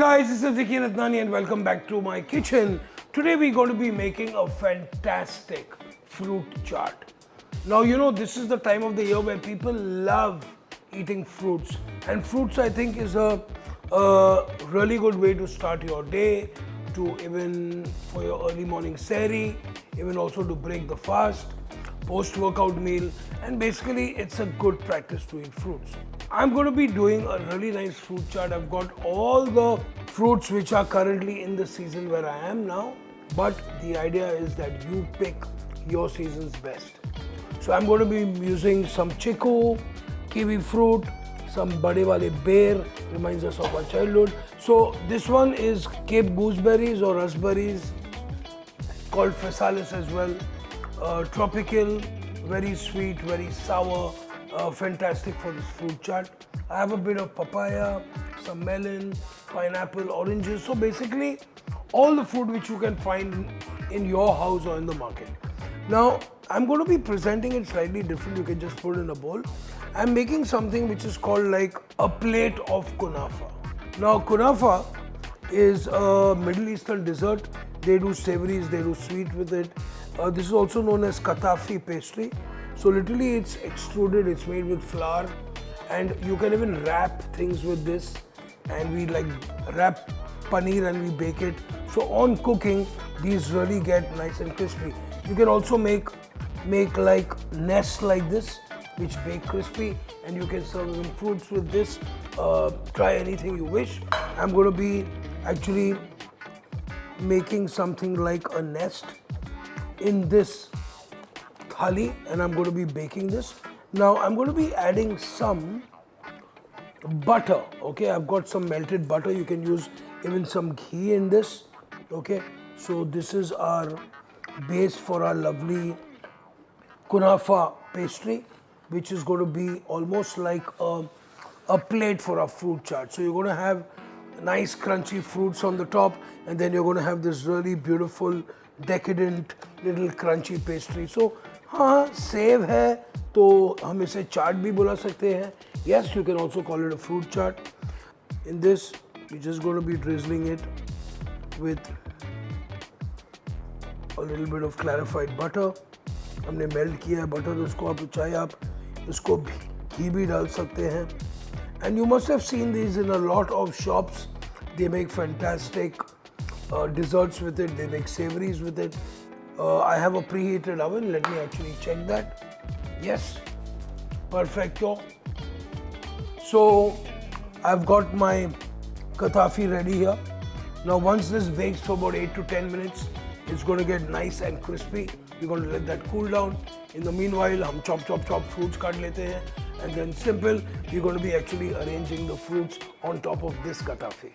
guys, this is Vicky Ratnani and welcome back to my kitchen. Today we're going to be making a fantastic fruit chaat. Now you know this is the time of the year where people love eating fruits, and fruits I think is a really good way to start your day, to even for your early morning sehri, even also to break the fast, post-workout meal, and basically it's a good practice to eat fruits. I'm going to be doing a really nice fruit chaat. I've got all the fruits which are currently in the season where I am now, but the idea is that you pick your season's best. So I'm going to be using some chiku, kiwi fruit, some bade wale bear, reminds us of our childhood. So this one is Cape gooseberries or raspberries, called physalis as well. Tropical, very sweet, very sour, fantastic for this fruit chaat. I have a bit of papaya, some melon, pineapple, oranges. So basically all the fruit which you can find in your house or in the market. Now I'm going to be presenting it slightly different. You can just put it in a bowl. I'm making something which is called like a plate of kunafa. Now kunafa is a Middle Eastern dessert. They do savories, they do sweet with it. This is also known as katafi pastry. So literally it's extruded, it's made with flour, and you can even wrap things with this, and we like wrap paneer and we bake it. So on cooking, these really get nice and crispy. You can also make like nests like this, which bake crispy, and you can serve even fruits with this. Try anything you wish. I'm going to be actually making something like a nest in this thali, and I'm going to be baking this. Now I'm going to be adding some butter. Okay, I've got some melted butter. You can use even some ghee in this. Okay, so this is our base for our lovely kunafa pastry, which is going to be almost like a plate for our fruit chaat. So you're going to have nice crunchy fruits on the top, and then you're going to have this really beautiful decadent little crunchy pastry. So हाँ save है तो हम इसे चाट भी बुला सकते हैं. Yes, you can also call it a fruit chaat. In this, we're just going to be drizzling it with a little bit of clarified butter. हमने मेल्ट किया है बटर, तो उसको आप चाहे आप इसको घी भी डाल सकते हैं. And you must have seen these in a lot of shops. They make fantastic desserts with it. They make savories with it. I have a preheated oven. Let me actually check that. Yes, perfecto. So I've got my katafi ready here. Now once this bakes for about 8 to 10 minutes, it's going to get nice and crispy. We're going to let that cool down. In the meanwhile, हम chop fruits काट लेते हैं, and then simple, we're going to be actually arranging the fruits on top of this katafi.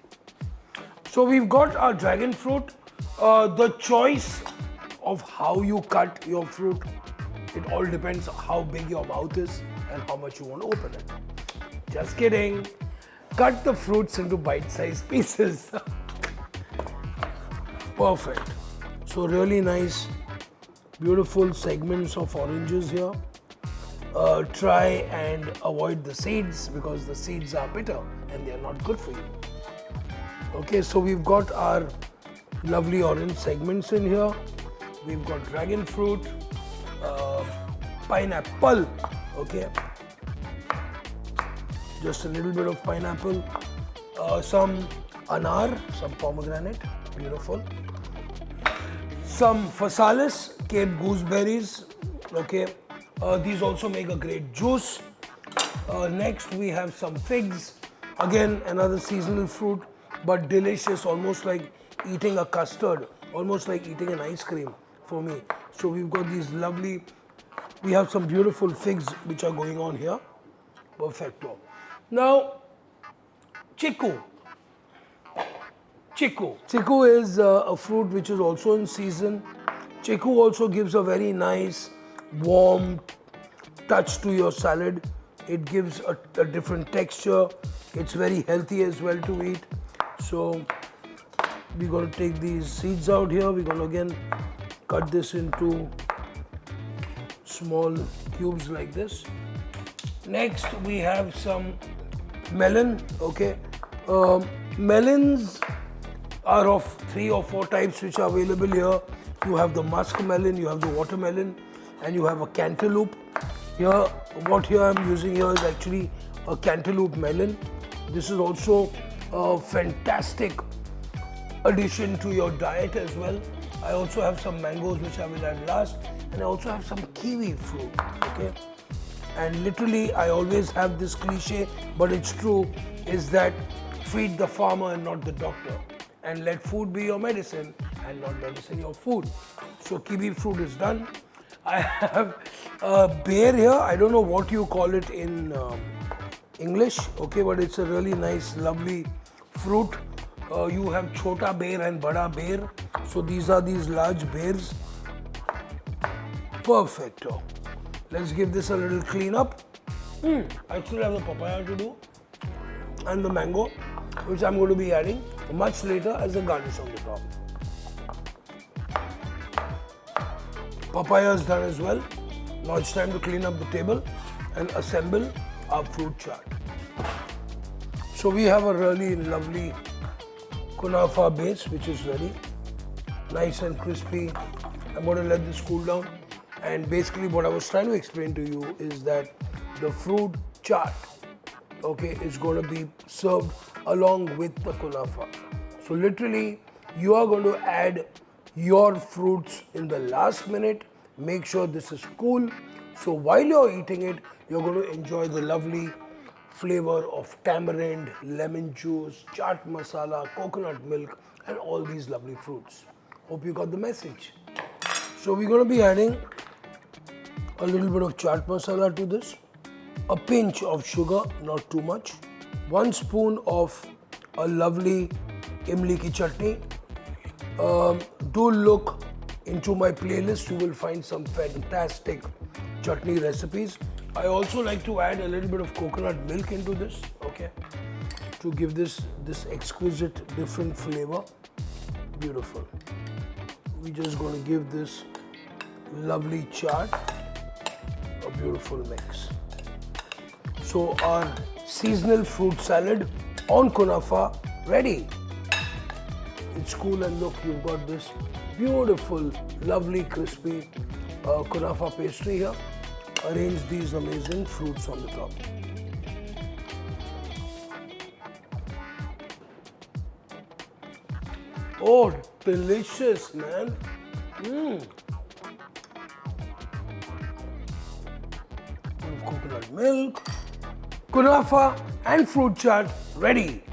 So we've got our dragon fruit. The choice of how you cut your fruit, it all depends how big your mouth is and how much you want to open it. Just kidding. Cut the fruits into bite-sized pieces. Perfect. So really nice, beautiful segments of oranges here. Try and avoid the seeds because the seeds are bitter and they are not good for you. Okay, so we've got our lovely orange segments in here. We've got dragon fruit, pineapple, okay, just a little bit of pineapple, some anar, some pomegranate, beautiful, some physalis, Cape gooseberries, okay, these also make a great juice. Next we have some figs, again another seasonal fruit, but delicious, almost like eating a custard, almost like eating an ice cream for me. So we've got these lovely, we have some beautiful figs which are going on here. Perfecto. Now, chiku. Chiku is a fruit which is also in season. Chiku also gives a very nice, warm touch to your salad. It gives a different texture. It's very healthy as well to eat. So we're going to take these seeds out here. We're going to again cut this into small cubes like this. Next we have some melon, okay. Melons are of 3 or 4 types which are available here. You have the musk melon, you have the watermelon, and you have a cantaloupe. Here, what here I'm using here is actually a cantaloupe melon. This is also a fantastic addition to your diet as well. I also have some mangoes which I will add last, and I also have some kiwi fruit, okay? And literally, I always have this cliche, but it's true, is that feed the farmer and not the doctor. And let food be your medicine and not medicine your food. So kiwi fruit is done. I have a bear here. I don't know what you call it in English, okay, but it's a really nice, lovely fruit. You have chota bear and bada bear. So these are these large bears. Perfecto. Let's give this a little clean up. I still have the papaya to do and the mango, which I'm going to be adding much later as a garnish on the top. Papaya is done as well. Now it's time to clean up the table and assemble our fruit chaat. So we have a really lovely kunafa base which is ready. Nice and crispy. I'm going to let this cool down. And basically what I was trying to explain to you is that the fruit chaat, okay, is going to be served along with the kunafa. So literally you are going to add your fruits in the last minute. Make sure this is cool. So while you're eating it, you're going to enjoy the lovely flavor of tamarind, lemon juice, chaat masala, coconut milk, and all these lovely fruits. Hope you got the message. So we're going to be adding a little bit of chaat masala to this, a pinch of sugar, not too much, 1 spoon of a lovely imli ki chutney. Do look into my playlist, you will find some fantastic chutney recipes. I also like to add a little bit of coconut milk into this, okay, to give this exquisite different flavor. Beautiful. We're just going to give this lovely chaat a beautiful mix. So our seasonal fruit salad on kunafa ready. It's cool, and look, you've got this beautiful, lovely, crispy kunafa pastry here. Arrange these amazing fruits on the top. Oh, delicious, man. Coconut milk, kunafa and fruit chaat ready.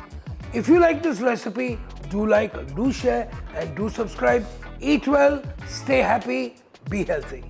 If you like this recipe, do like, do share and do subscribe. Eat well, stay happy, be healthy.